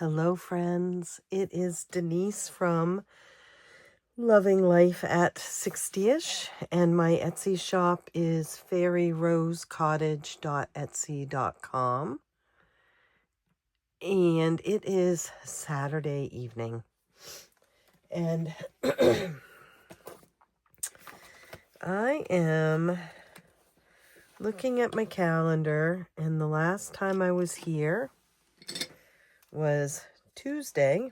Hello, friends. It is Denise from Loving Life at 60ish, and my Etsy shop is fairyrosecottage.etsy.com. And it is Saturday evening. And I am looking at my calendar, and the last time I was here was Tuesday.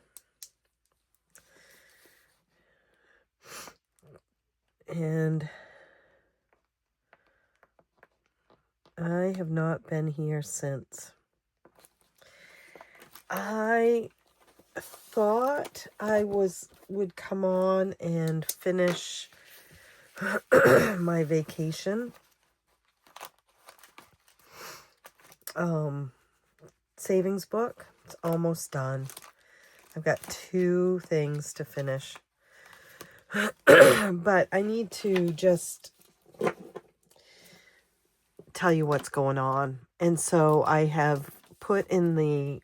And I have not been here since. I thought I would come on and finish my vacation savings book. It's almost done. I've got 2 things to finish. But I need to just tell you what's going on. And so I have put in the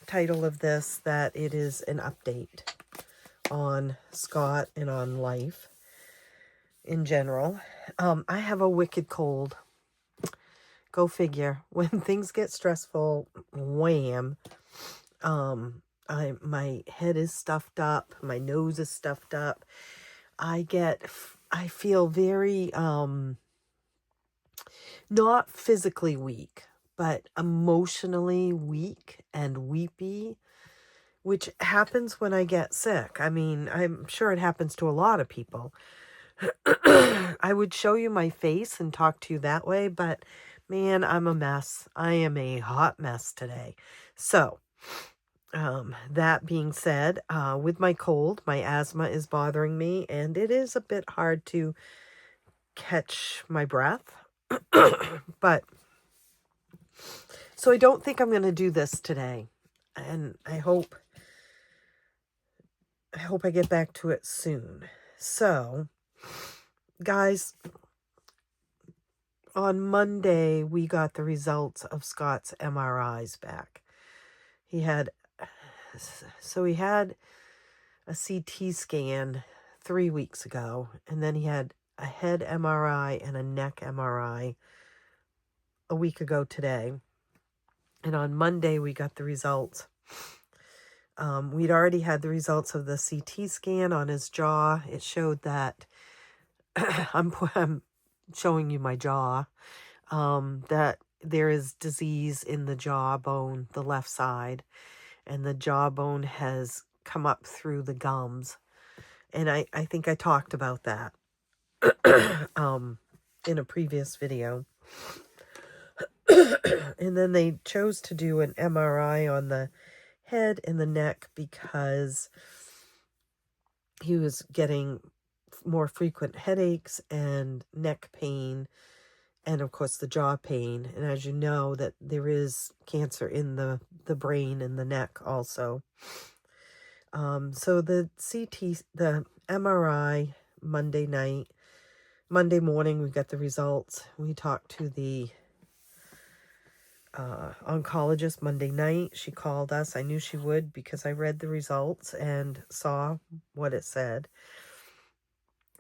title of this that it is an update on Scott and on life in general. I have a wicked cold. Go figure. When things get stressful, wham. My head is stuffed up. My nose is stuffed up. I feel very, not physically weak, but emotionally weak and weepy, which happens when I get sick. I mean, I'm sure it happens to a lot of people. I would show you my face and talk to you that way, but man, I'm a mess. I am a hot mess today. So, that being said, with my cold, my asthma is bothering me, and it is a bit hard to catch my breath. But, so I don't think I'm going to do this today. And I hope I get back to it soon. So, guys, on Monday, we got the results of Scott's MRIs back. He had a CT scan 3 weeks ago, and then he had a head MRI and a neck MRI a week ago today. And on Monday, we got the results. We'd already had the results of the CT scan on his jaw. It showed that, I'm showing you my jaw, that there is disease in the jawbone, the left side, and the jawbone has come up through the gums. And I think I talked about that in a previous video. And then they chose to do an MRI on the head and the neck because he was getting more frequent headaches and neck pain, and of course the jaw pain. And as you know, that there is cancer in the brain and the neck also. So the MRI Monday morning, we got the results. We talked to the oncologist Monday night. She called us. I knew she would because I read the results and saw what it said.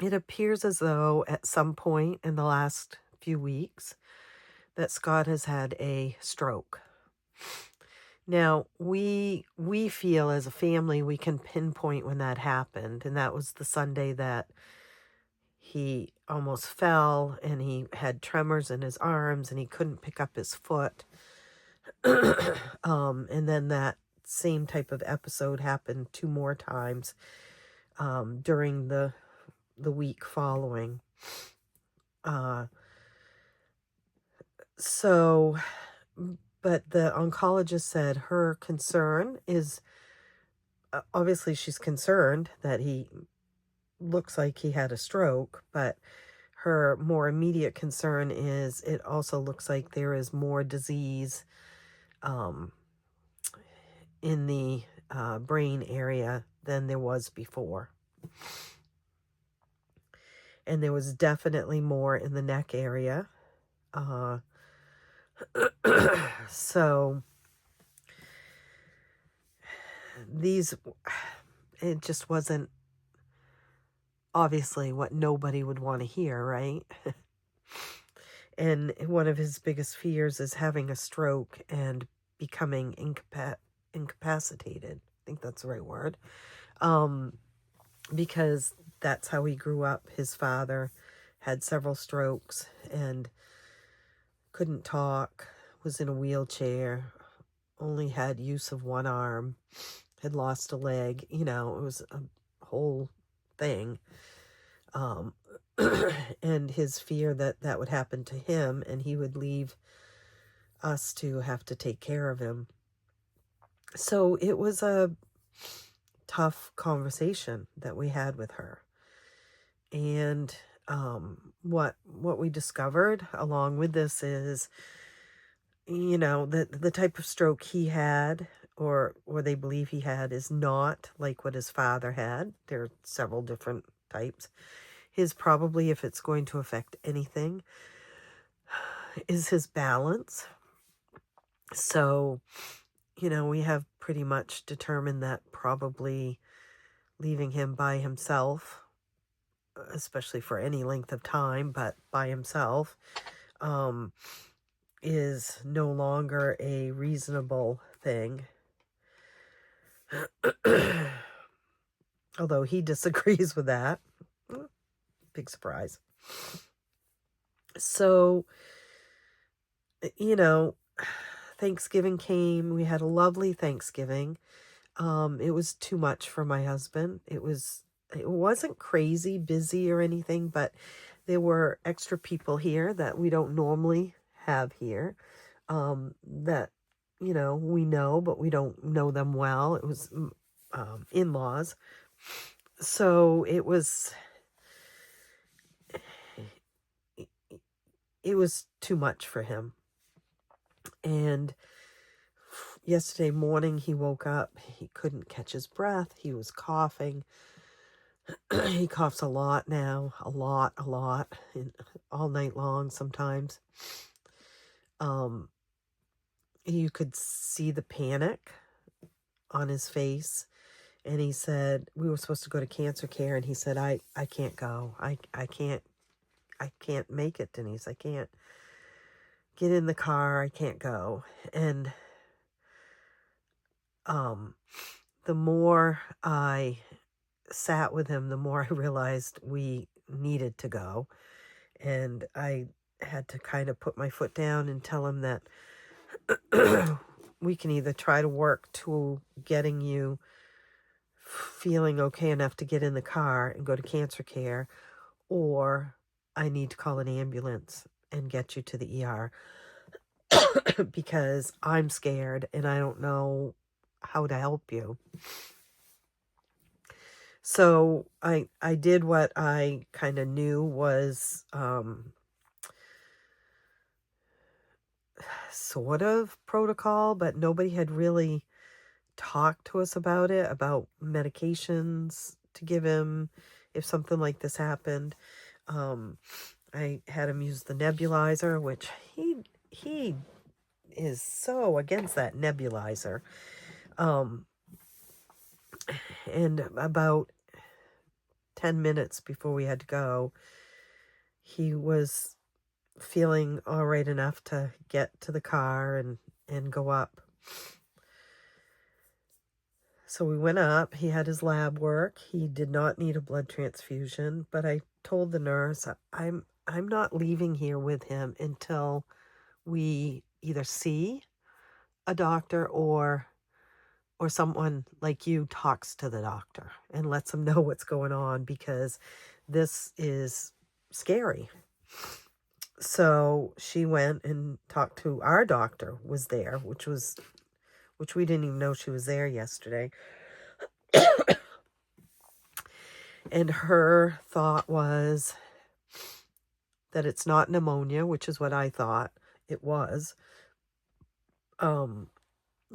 It appears as though at some point in the last few weeks that Scott has had a stroke. Now, we feel as a family we can pinpoint when that happened, and that was the Sunday that he almost fell and he had tremors in his arms and he couldn't pick up his foot. And then that same type of episode happened 2 more times during the week following. But the oncologist said her concern is, obviously she's concerned that he looks like he had a stroke, but her more immediate concern is it also looks like there is more disease in the brain area than there was before. And there was definitely more in the neck area. So it just wasn't obviously what nobody would want to hear, right? And one of his biggest fears is having a stroke and becoming incapacitated. I think that's the right word. Because that's how he grew up. His father had several strokes and couldn't talk, was in a wheelchair, only had use of one arm, had lost a leg. You know, it was a whole thing. And his fear that that would happen to him and he would leave us to have to take care of him. So it was a tough conversation that we had with her. And what we discovered along with this is, you know, the type of stroke he had or they believe he had is not like what his father had. There are several different types. His probably, if it's going to affect anything, is his balance. So, you know, we have pretty much determined that probably leaving him by himself, especially for any length of time, but by himself, is no longer a reasonable thing. Although he disagrees with that. Big surprise. So, you know, Thanksgiving came. We had a lovely Thanksgiving. It was too much for my husband. It wasn't crazy busy or anything, but there were extra people here that we don't normally have here. That, you know, we know, but we don't know them well. It was in-laws. So it was too much for him. And yesterday morning he woke up, he couldn't catch his breath, he was coughing. He coughs a lot now, a lot, and all night long sometimes. You could see the panic on his face. And he said, we were supposed to go to cancer care, and he said, I can't go. I can't make it, Denise. I can't get in the car. I can't go. And the more I sat with him, the more I realized we needed to go. And I had to kind of put my foot down and tell him that we can either try to work to getting you feeling okay enough to get in the car and go to cancer care, or I need to call an ambulance and get you to the ER because I'm scared and I don't know how to help you. So I did what I kind of knew was sort of protocol, but nobody had really talked to us about it, about medications to give him if something like this happened. I had him use the nebulizer, which he is so against that nebulizer. And about 10 minutes before we had to go, he was feeling all right enough to get to the car and go up. So we went up. He had his lab work. He did not need a blood transfusion, but I told the nurse, I'm not leaving here with him until we either see a doctor or someone like you talks to the doctor and lets them know what's going on, because this is scary. So she went and talked to our doctor, was there, which we didn't even know she was there yesterday. And her thought was that it's not pneumonia, which is what I thought it was.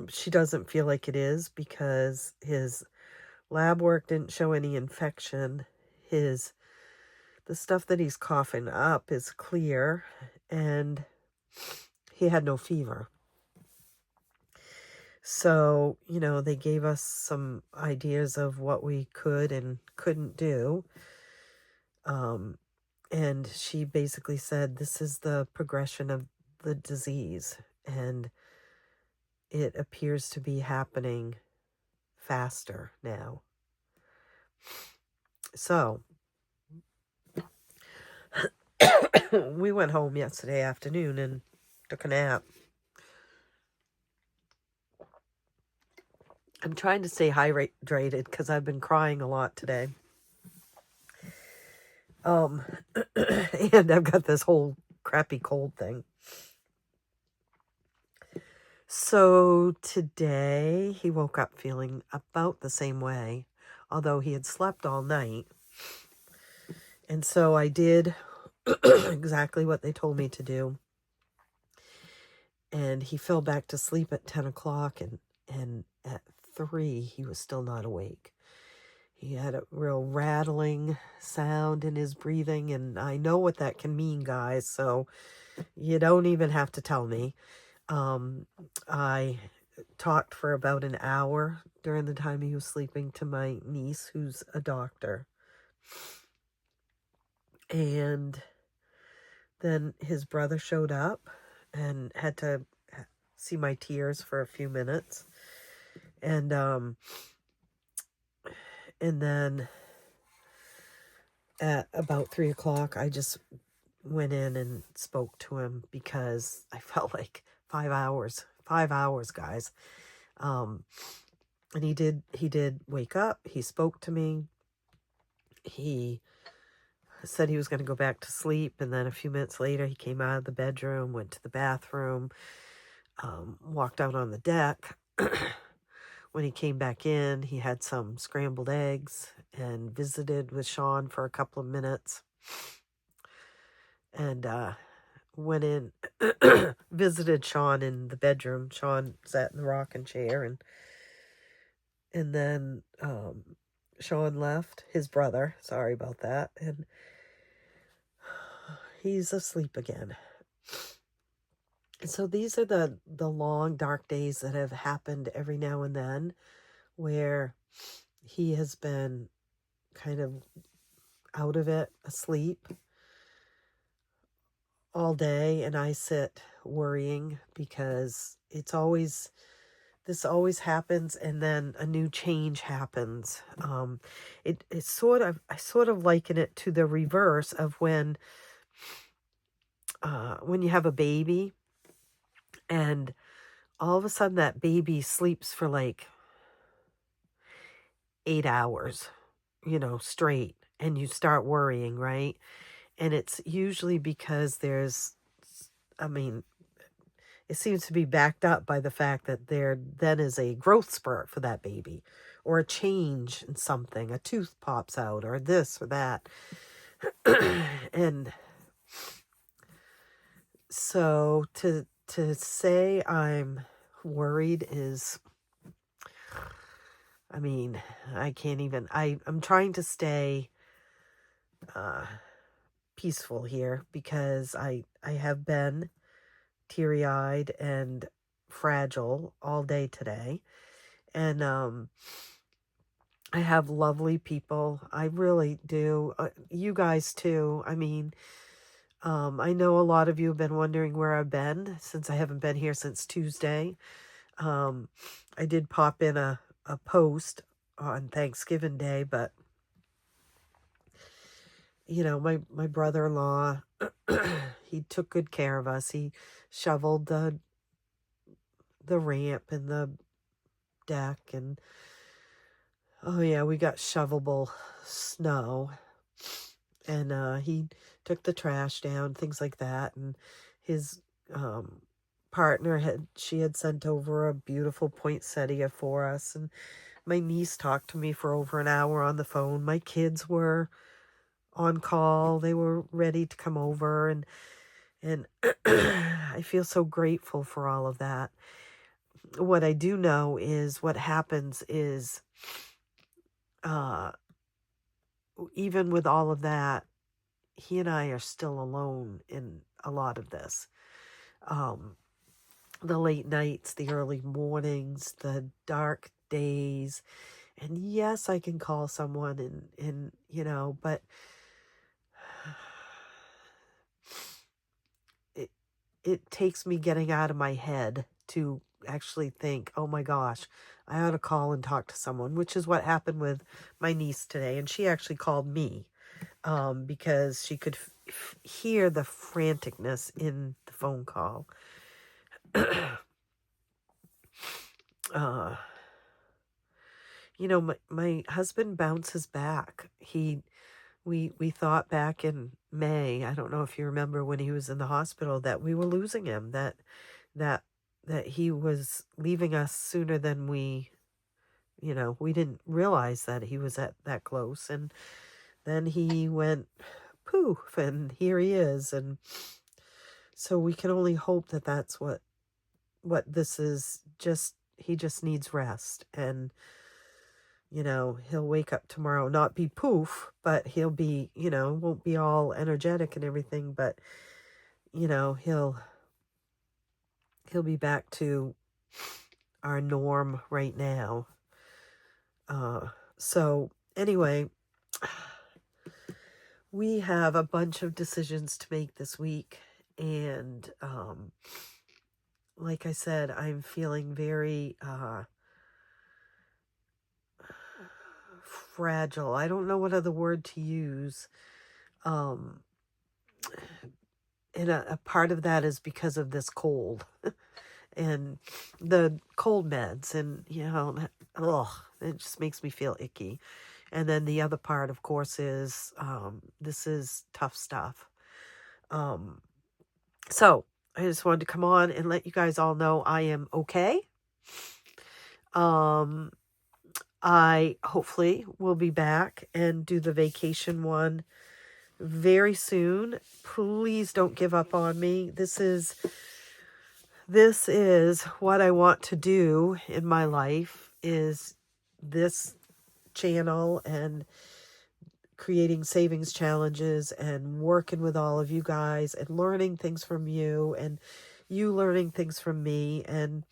She doesn't feel like it is because his lab work didn't show any infection. The stuff that he's coughing up is clear, and he had no fever. So, they gave us some ideas of what we could and couldn't do. And she basically said, this is the progression of the disease, and it appears to be happening faster now. So, we went home yesterday afternoon and took a nap. I'm trying to stay hydrated because I've been crying a lot today. And I've got this whole crappy cold thing. So today he woke up feeling about the same way, although he had slept all night. And so I did exactly what they told me to do. And he fell back to sleep at 10 o'clock, and at 3 he was still not awake. He had a real rattling sound in his breathing, and I know what that can mean, guys, so you don't even have to tell me. I talked for about an hour during the time he was sleeping to my niece, who's a doctor. And then his brother showed up and had to see my tears for a few minutes. And then at about 3 o'clock, I just went in and spoke to him because I felt like 5 hours, guys. And he did wake up. He spoke to me. He said he was going to go back to sleep. And then a few minutes later, he came out of the bedroom, went to the bathroom, walked out on the deck. When he came back in, he had some scrambled eggs and visited with Sean for a couple of minutes. And went in, visited Sean in the bedroom. Sean sat in the rocking chair, and then Sean left, his brother, sorry about that, and he's asleep again. And so these are the long, dark days that have happened every now and then, where he has been kind of out of it, asleep all day, and I sit worrying because this always happens, and then a new change happens. I sort of liken it to the reverse of when you have a baby, and all of a sudden that baby sleeps for like 8 hours, straight, and you start worrying, right? And it's usually because it seems to be backed up by the fact that there then is a growth spurt for that baby, or a change in something, a tooth pops out, or this or that. And so to say I'm worried is, I can't even, I'm trying to stay peaceful here because I have been teary-eyed and fragile all day today. And I have lovely people. I really do. You guys too. I know a lot of you have been wondering where I've been since I haven't been here since Tuesday. I did pop in a post on Thanksgiving Day, but my brother-in-law, he took good care of us. He shoveled the ramp and the deck, and oh yeah, we got shovelable snow, and he took the trash down, things like that. And his partner had sent over a beautiful poinsettia for us, and my niece talked to me for over an hour on the phone. My kids were on call. They were ready to come over, and I feel so grateful for all of that. What I do know is what happens is, even with all of that, he and I are still alone in a lot of this. the late nights, the early mornings, the dark days. And yes, I can call someone and but it takes me getting out of my head to actually think, oh my gosh, I ought to call and talk to someone, which is what happened with my niece today. And she actually called me because she could hear the franticness in the phone call. uh, my husband bounces back. We thought back in May, I don't know if you remember when he was in the hospital, that we were losing him, that that he was leaving us sooner than we didn't realize that he was at that close. And then he went poof, and here he is. And so we can only hope that that's what this is. He just needs rest. And he'll wake up tomorrow, not be poof, but he'll be, won't be all energetic and everything, but he'll be back to our norm right now. So anyway, we have a bunch of decisions to make this week, and like I said, I'm feeling very fragile. I don't know what other word to use. And a part of that is because of this cold and the cold meds, and it just makes me feel icky. And then the other part, of course, is this is tough stuff. So I just wanted to come on and let you guys all know I am okay. I hopefully will be back and do the vacation one very soon. Please don't give up on me. This is what I want to do in my life, is this channel and creating savings challenges and working with all of you guys and learning things from you and you learning things from me. And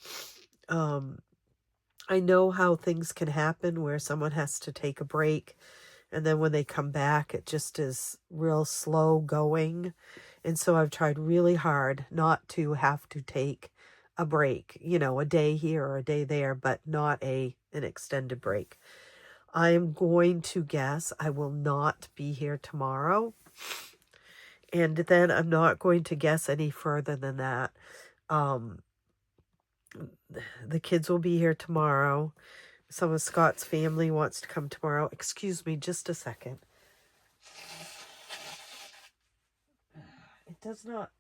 I know how things can happen where someone has to take a break, and then when they come back, it just is real slow going. And so I've tried really hard not to have to take a break, a day here or a day there, but not an extended break. I am going to guess I will not be here tomorrow. And then I'm not going to guess any further than that. The kids will be here tomorrow. Some of Scott's family wants to come tomorrow. Excuse me just a second. It does not...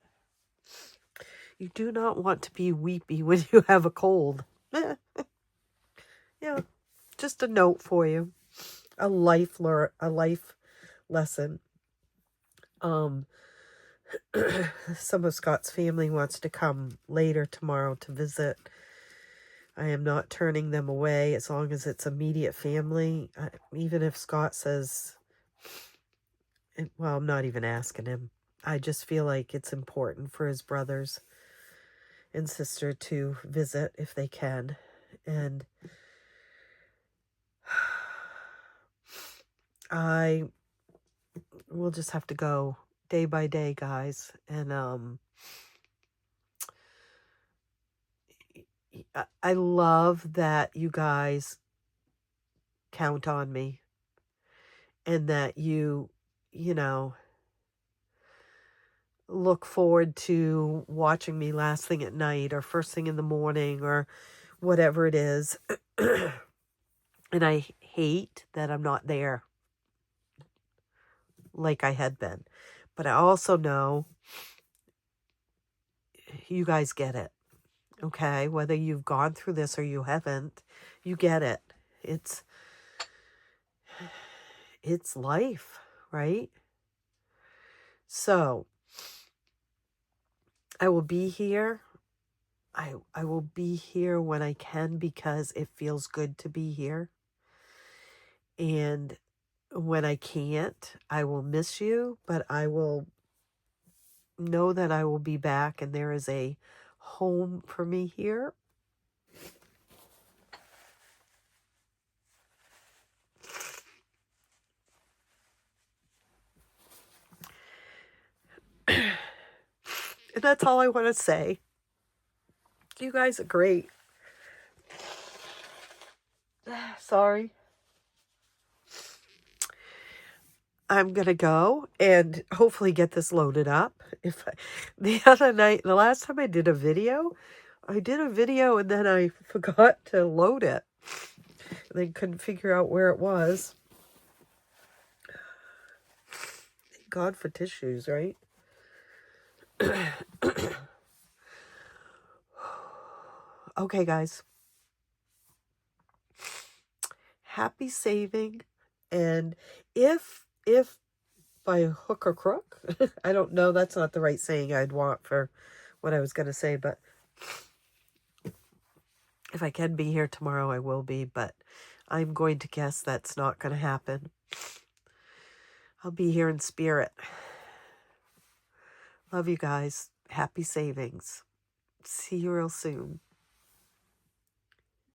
You do not want to be weepy when you have a cold. Yeah, just a note for you. A life lesson. Some of Scott's family wants to come later tomorrow to visit. I am not turning them away as long as it's immediate family. Even if Scott says, well, I'm not even asking him. I just feel like it's important for his brothers and sister to visit if they can. And I will just have to go day by day, guys. And I love that you guys count on me, and that you look forward to watching me last thing at night or first thing in the morning or whatever it is. And I hate that I'm not there like I had been. But I also know you guys get it. Okay? Whether you've gone through this or you haven't, you get it. It's life, right? So I will be here. I will be here when I can, because it feels good to be here. And when I can't, I will miss you, but I will know that I will be back, and there is a home for me here. And that's all I want to say. You guys are great. Sorry. I'm going to go and hopefully get this loaded up. The last time I did a video and then I forgot to load it. And then couldn't figure out where it was. Thank God for tissues, right? Okay, guys. Happy saving. And if by hook or crook, I don't know, that's not the right saying I'd want for what I was going to say, but if I can be here tomorrow, I will be, but I'm going to guess that's not going to happen. I'll be here in spirit. Love you guys. Happy savings. See you real soon.